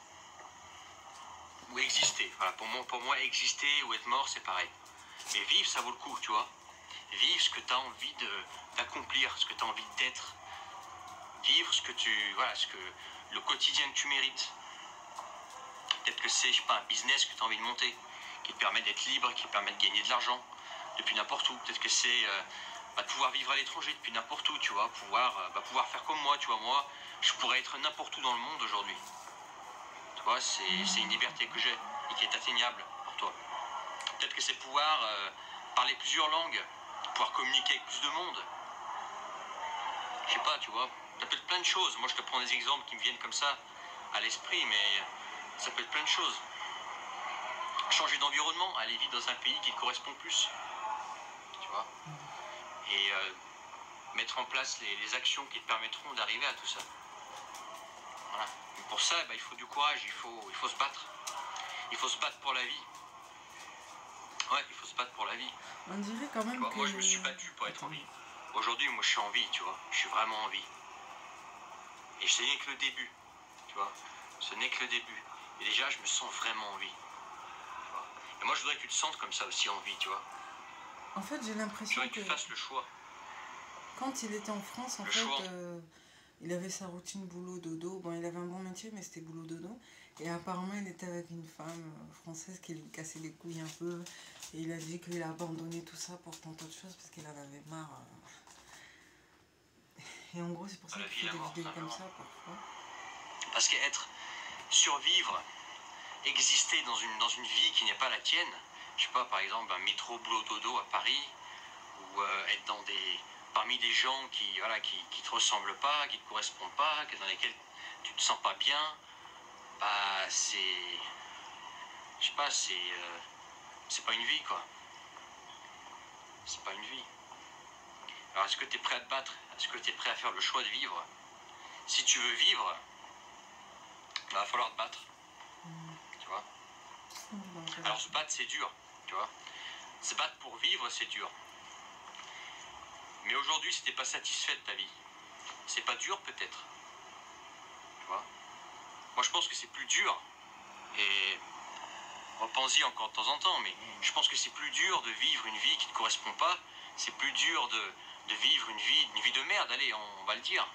Ou exister. Voilà, pour moi, exister ou être mort, c'est pareil. Mais vivre, ça vaut le coup, tu vois. Vivre ce que tu as envie d'accomplir, ce que tu as envie d'être. Vivre ce que tu... Voilà, le quotidien que tu mérites. Peut-être que c'est, je sais pas, un business que tu as envie de monter, qui te permet d'être libre, qui te permet de gagner de l'argent depuis n'importe où. Peut-être que c'est de pouvoir vivre à l'étranger depuis n'importe où, tu vois, pouvoir faire comme moi, tu vois. Moi, je pourrais être n'importe où dans le monde aujourd'hui. Tu vois, c'est une liberté que j'ai et qui est atteignable pour toi. Peut-être que c'est pouvoir parler plusieurs langues, pouvoir communiquer avec plus de monde. Je sais pas, tu vois, ça peut être plein de choses. Moi, je te prends des exemples qui me viennent comme ça à l'esprit, mais ça peut être plein de choses. Changer d'environnement, aller vivre dans un pays qui te correspond plus, tu vois. Et mettre en place les actions qui te permettront d'arriver à tout ça. Voilà. Et pour ça, bah, il faut du courage, il faut se battre. Il faut se battre pour la vie. Ouais, il faut se battre pour la vie. On dirait quand même que... Moi, je me suis battu pour être en vie. Aujourd'hui, moi, je suis en vie, tu vois. Je suis vraiment en vie. Et ce n'est que le début, tu vois. Ce n'est que le début. Et déjà, je me sens vraiment en vie. Tu vois. Et moi, je voudrais que tu te sentes comme ça aussi en vie, tu vois. En fait, j'ai l'impression que... tu fasses le choix. Quand il était en France, en fait, il avait sa routine boulot-dodo. Bon, il avait un bon métier, mais c'était boulot-dodo. Et apparemment, il était avec une femme française qui lui cassait les couilles un peu. Et il a dit qu'il a abandonné tout ça pour tant d'autres choses parce qu'il en avait marre. Et en gros, c'est pour ça qu'il fait des vidéos comme ça parfois. Parce qu'être, survivre, exister dans une vie qui n'est pas la tienne, je sais pas, par exemple, un métro boulot dodo à Paris, ou être parmi des gens qui te ressemblent pas, qui te correspondent pas, dans lesquels tu te sens pas bien, bah c'est, je sais pas, c'est pas une vie, quoi. C'est pas une vie. Alors est-ce que tu es prêt à te battre? Est-ce que tu es prêt à faire le choix de vivre? Si tu veux vivre, il va falloir te battre. intéressant. Alors se battre c'est dur, tu vois. Se battre pour vivre c'est dur. Mais aujourd'hui si t'es pas satisfait de ta vie, c'est pas dur peut-être. Tu vois. Moi je pense que c'est plus dur. Et repense-y encore de temps en temps, mais je pense que c'est plus dur de vivre une vie qui ne te correspond pas. C'est plus dur de vivre une vie de merde, allez, on va le dire.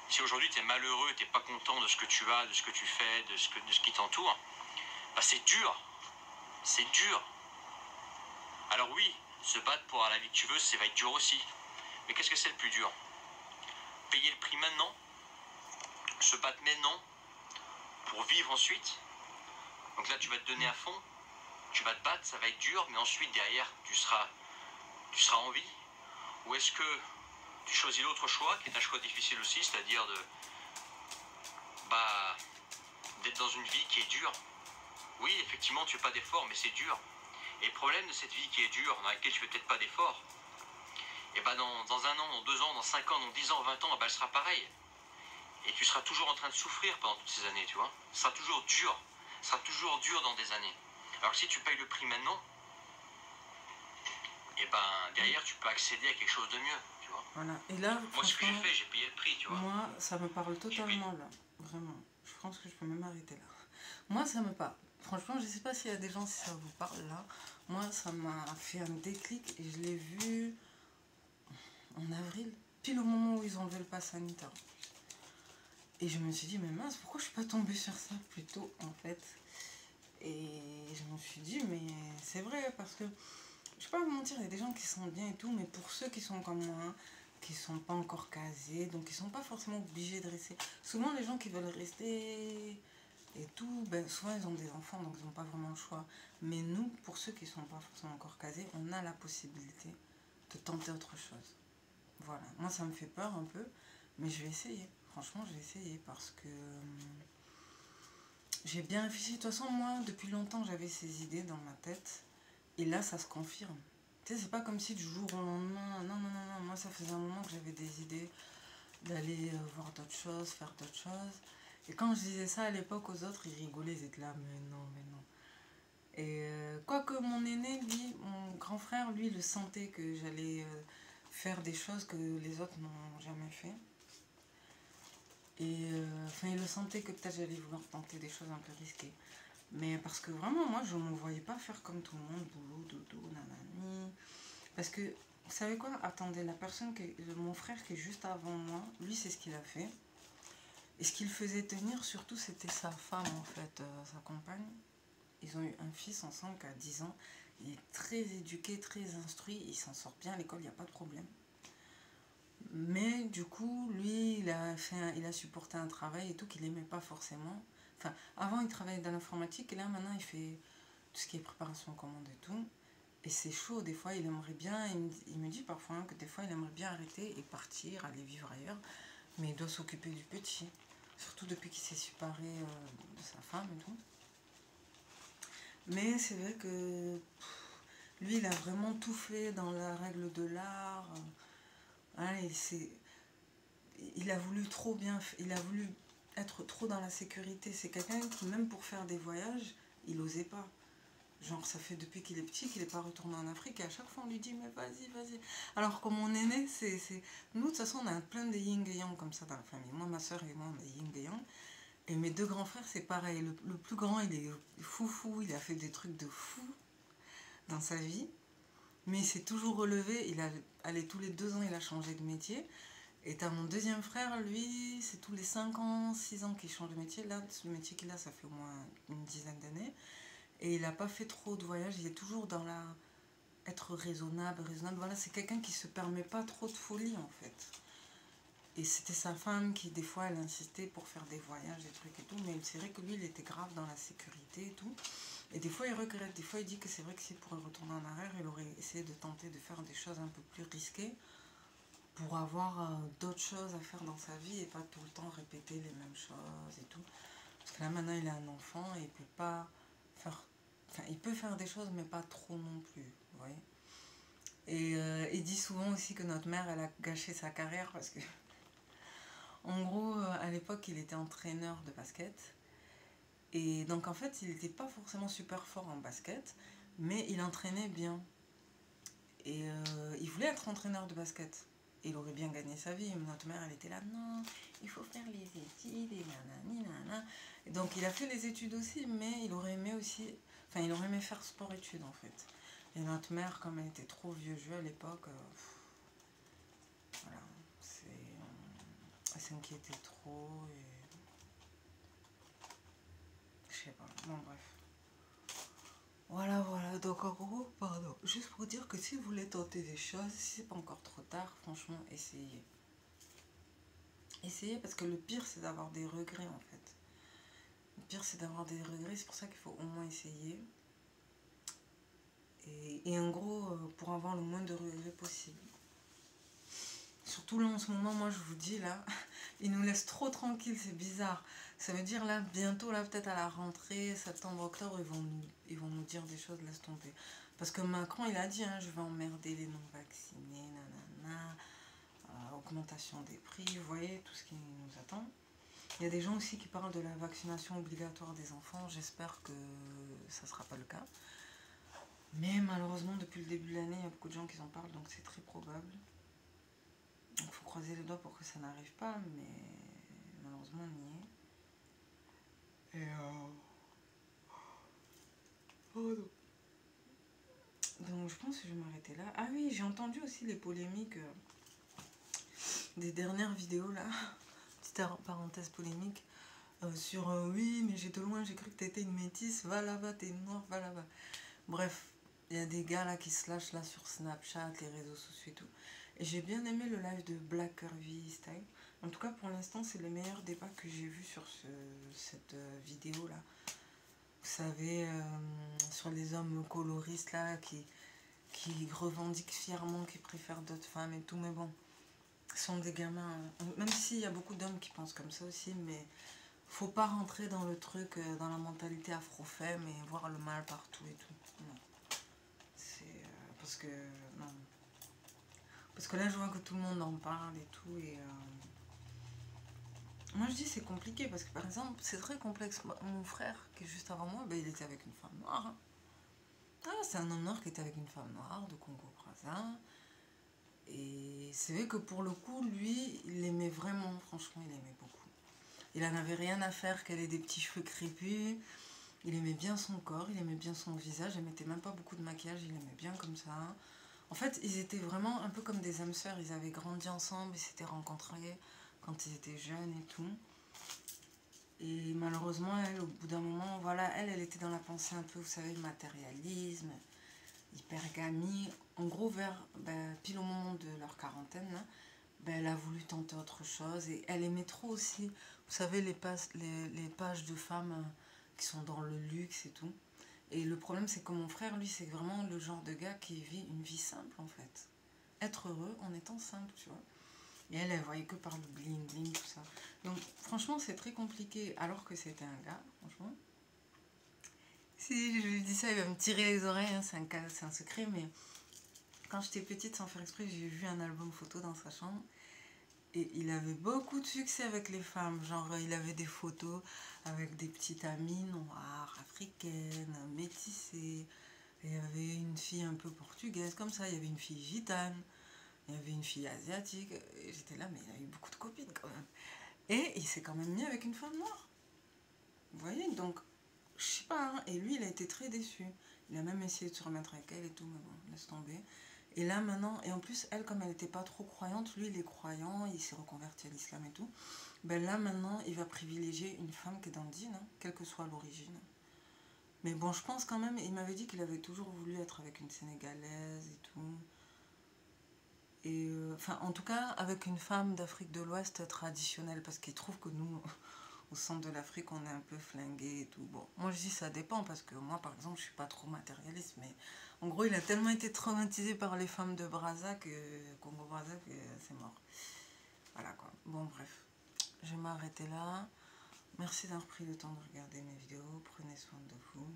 Si aujourd'hui tu es malheureux, tu n'es pas content de ce que tu as, de ce que tu fais, de ce qui t'entoure, bah c'est dur. C'est dur. Alors oui, se battre pour avoir la vie que tu veux, ça va être dur aussi. Mais qu'est-ce que c'est le plus dur? Payer le prix maintenant, se battre maintenant, pour vivre ensuite. Donc là tu vas te donner à fond, tu vas te battre, ça va être dur, mais ensuite derrière tu seras en vie. Ou est-ce que tu choisis l'autre choix, qui est un choix difficile aussi, c'est-à-dire d'être dans une vie qui est dure. Oui, effectivement, tu fais pas d'efforts, mais c'est dur. Et le problème de cette vie qui est dure, dans laquelle tu fais peut-être pas d'efforts, et dans 1 an, dans 2 ans, dans 5 ans, dans 10 ans, 20 ans, elle sera pareille. Et tu seras toujours en train de souffrir pendant toutes ces années, tu vois. Ce sera toujours dur. Ce sera toujours dur dans des années. Alors que si tu payes le prix maintenant, et derrière, tu peux accéder à quelque chose de mieux, tu vois. Voilà. Et là, moi, ce que j'ai fait, j'ai payé le prix, tu vois. Moi, ça me parle totalement là. Vraiment. Je pense que je peux même arrêter là. Moi, ça me parle. Franchement, je sais pas s'il y a des gens, si ça vous parle là. Moi, ça m'a fait un déclic et je l'ai vu en avril, pile au moment où ils ont enlevé le pass sanitaire. Et je me suis dit, mais mince, pourquoi je suis pas tombée sur ça plus tôt en fait? Et je me suis dit, mais c'est vrai, parce que je vais pas vous mentir, il y a des gens qui sont bien et tout, mais pour ceux qui sont comme moi, qui sont pas encore casés, donc ils sont pas forcément obligés de rester. Souvent, les gens qui veulent rester et tout, ben, souvent ils ont des enfants, donc ils n'ont pas vraiment le choix. Mais nous, pour ceux qui sont pas forcément encore casés, on a la possibilité de tenter autre chose. Voilà, moi ça me fait peur un peu, mais je vais essayer. Franchement, je vais essayer parce que j'ai bien réfléchi. De toute façon, moi, depuis longtemps, j'avais ces idées dans ma tête. Et là, ça se confirme. Tu sais, c'est pas comme si du jour au lendemain... Non, non, non, non. Moi, ça faisait un moment que j'avais des idées d'aller voir d'autres choses, faire d'autres choses. Et quand je disais ça à l'époque aux autres, ils rigolaient, ils étaient là, mais non, mais non. Et quoique mon aîné, lui, mon grand frère, lui, le sentait que j'allais faire des choses que les autres n'ont jamais fait. Et enfin, il le sentait que peut-être j'allais vouloir tenter des choses un peu risquées. Mais parce que vraiment, moi, je ne me voyais pas faire comme tout le monde, boulot, dodo, nanani. Parce que, vous savez quoi? Attendez, mon frère qui est juste avant moi, lui, c'est ce qu'il a fait. Et ce qu'il faisait tenir, surtout, c'était sa femme, en fait, sa compagne. Ils ont eu un fils ensemble qui a 10 ans. Il est très éduqué, très instruit. Il s'en sort bien à l'école, il n'y a pas de problème. Mais du coup, lui, il a supporté un travail et tout qu'il n'aimait pas forcément. Enfin, avant, il travaillait dans l'informatique et là, maintenant, il fait tout ce qui est préparation commande et tout. Et c'est chaud, des fois, il aimerait bien, il me dit parfois que des fois, il aimerait bien arrêter et partir, aller vivre ailleurs. Mais il doit s'occuper du petit. Surtout depuis qu'il s'est séparé de sa femme et tout. Mais c'est vrai que lui, il a vraiment tout fait dans la règle de l'art. Hein, il a voulu trop bien, il a voulu être trop dans la sécurité. C'est quelqu'un qui, même pour faire des voyages, il n'osait pas. Genre, ça fait depuis qu'il est petit qu'il n'est pas retourné en Afrique et à chaque fois on lui dit, mais vas-y, vas-y. Alors, comme on est né, nous, de toute façon, on a plein de yin et yang comme ça dans la famille. Moi, ma soeur et moi, on est yin et yang. Et mes deux grands frères, c'est pareil. Le plus grand, il est foufou, il a fait des trucs de fou dans sa vie. Mais il s'est toujours relevé. Allez, tous les 2 ans, il a changé de métier. Et t'as mon deuxième frère, lui, c'est tous les 5 ans, 6 ans qu'il change de métier. Là, le métier qu'il a, ça fait au moins une dizaine d'années. Et il n'a pas fait trop de voyages. Il est toujours dans être raisonnable. Voilà, c'est quelqu'un qui se permet pas trop de folie, en fait. Et c'était sa femme qui, des fois, elle insistait pour faire des voyages, des trucs et tout. Mais c'est vrai que lui, il était grave dans la sécurité et tout. Et des fois, il regrette. Des fois, il dit que c'est vrai que s'il pourrait retourner en arrière, il aurait essayé de tenter de faire des choses un peu plus risquées pour avoir d'autres choses à faire dans sa vie et pas tout le temps répéter les mêmes choses et tout. Parce que là, maintenant, il a un enfant et il peut pas faire... Enfin, il peut faire des choses, mais pas trop non plus, vous voyez. Et il dit souvent aussi que notre mère, elle a gâché sa carrière parce que... En gros, à l'époque, il était entraîneur de basket. Et donc en fait, il n'était pas forcément super fort en basket, mais il entraînait bien. Et il voulait être entraîneur de basket. Et il aurait bien gagné sa vie. Mais notre mère, elle était là, non, il faut faire les études, et nanani, nanana. Et donc il a fait les études aussi, mais il aurait aimé aussi, enfin il aurait aimé faire sport-études en fait. Et notre mère, comme elle était trop vieux jeu à l'époque, voilà, elle s'inquiétait trop et je sais pas, bon bref. Voilà, voilà, donc en gros, pardon, juste pour dire que si vous voulez tenter des choses, si c'est pas encore trop tard, franchement, essayez. Essayez parce que le pire, c'est d'avoir des regrets en fait. Le pire, c'est d'avoir des regrets, c'est pour ça qu'il faut au moins essayer. Et en gros, pour avoir le moins de regrets possible. Surtout là en ce moment, moi je vous dis là, ils nous laissent trop tranquilles, c'est bizarre. Ça veut dire là, bientôt, là peut-être à la rentrée, septembre, octobre, ils vont nous dire des choses, laisse tomber. Parce que Macron, il a dit, hein, je vais emmerder les non-vaccinés, nanana, augmentation des prix, vous voyez, tout ce qui nous attend. Il y a des gens aussi qui parlent de la vaccination obligatoire des enfants, j'espère que ça ne sera pas le cas. Mais malheureusement, depuis le début de l'année, il y a beaucoup de gens qui en parlent, donc c'est très probable. Donc il faut croiser les doigts pour que ça n'arrive pas, mais malheureusement on y est. Et oh non. Donc je pense que je vais m'arrêter là. Ah oui, j'ai entendu aussi les polémiques des dernières vidéos là. Petite parenthèse polémique. Sur oui, mais j'ai de loin, j'ai cru que t'étais une métisse, va là-bas, t'es noire, va là-bas. Bref, il y a des gars là qui se lâchent là sur Snapchat, les réseaux sociaux et tout. Et j'ai bien aimé le live de Black Curvy Style. En tout cas, pour l'instant, c'est le meilleur débat que j'ai vu sur cette vidéo là. Vous savez, sur les hommes coloristes là qui revendiquent fièrement qu'ils préfèrent d'autres femmes et tout. Mais bon, ce sont des gamins. Même s'il y a beaucoup d'hommes qui pensent comme ça aussi, mais faut pas rentrer dans le truc, dans la mentalité afro-femme et voir le mal partout et tout. Non. C'est parce que non. Parce que là, je vois que tout le monde en parle et tout. Et moi, je dis c'est compliqué parce que par exemple, c'est très complexe. Mon frère, qui est juste avant moi, ben, il était avec une femme noire. Hein. Ah, c'est un homme noir qui était avec une femme noire de Congo-Brazza. Et c'est vrai que pour le coup, lui, il l'aimait vraiment. Franchement, il aimait beaucoup. Il en avait rien à faire qu'elle ait des petits cheveux crépus. Il aimait bien son corps, il aimait bien son visage. Elle mettait même pas beaucoup de maquillage, il aimait bien comme ça. En fait, ils étaient vraiment un peu comme des âmes sœurs. Ils avaient grandi ensemble, ils s'étaient rencontrés quand ils étaient jeunes et tout. Et malheureusement, elle, au bout d'un moment, voilà, elle était dans la pensée un peu, vous savez, matérialisme, hypergamie. En gros, pile au moment de leur quarantaine, là, elle a voulu tenter autre chose. Et elle aimait trop aussi, vous savez, les pages de femmes qui sont dans le luxe et tout. Et le problème, c'est que mon frère, lui, c'est vraiment le genre de gars qui vit une vie simple, en fait. Être heureux en étant simple, tu vois. Et elle voyait que par le bling bling, tout ça. Donc, franchement, c'est très compliqué, alors que c'était un gars, franchement. Si je lui dis ça, il va me tirer les oreilles, hein, c'est un secret, mais quand j'étais petite, sans faire exprès, j'ai vu un album photo dans sa chambre. Et il avait beaucoup de succès avec les femmes. Genre, il avait des photos avec des petites amies noires, africaines, métissées. Il y avait une fille un peu portugaise, comme ça. Il y avait une fille gitane. Il y avait une fille asiatique. Et j'étais là, mais il a eu beaucoup de copines quand même. Et il s'est quand même mis avec une femme noire. Vous voyez, donc, je sais pas. Hein. Et lui, il a été très déçu. Il a même essayé de se remettre avec elle et tout, mais bon, laisse tomber. Et là maintenant, et en plus elle comme elle n'était pas trop croyante, lui il est croyant, il s'est reconverti à l'islam et tout, ben là maintenant il va privilégier une femme qui est dans le dîn, hein, quelle que soit l'origine. Mais bon je pense quand même, il m'avait dit qu'il avait toujours voulu être avec une Sénégalaise et tout. Et enfin en tout cas avec une femme d'Afrique de l'Ouest traditionnelle, parce qu'il trouve que nous, au centre de l'Afrique, on est un peu flingués et tout. Bon, moi je dis ça dépend, parce que moi par exemple je suis pas trop matérialiste, mais en gros il a tellement été traumatisé par les femmes de Brazza, Congo-Brazza, que c'est mort. Voilà quoi. Bon bref, je vais m'arrêter là. Merci d'avoir pris le temps de regarder mes vidéos. Prenez soin de vous.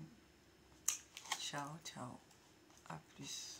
Ciao, ciao. À plus.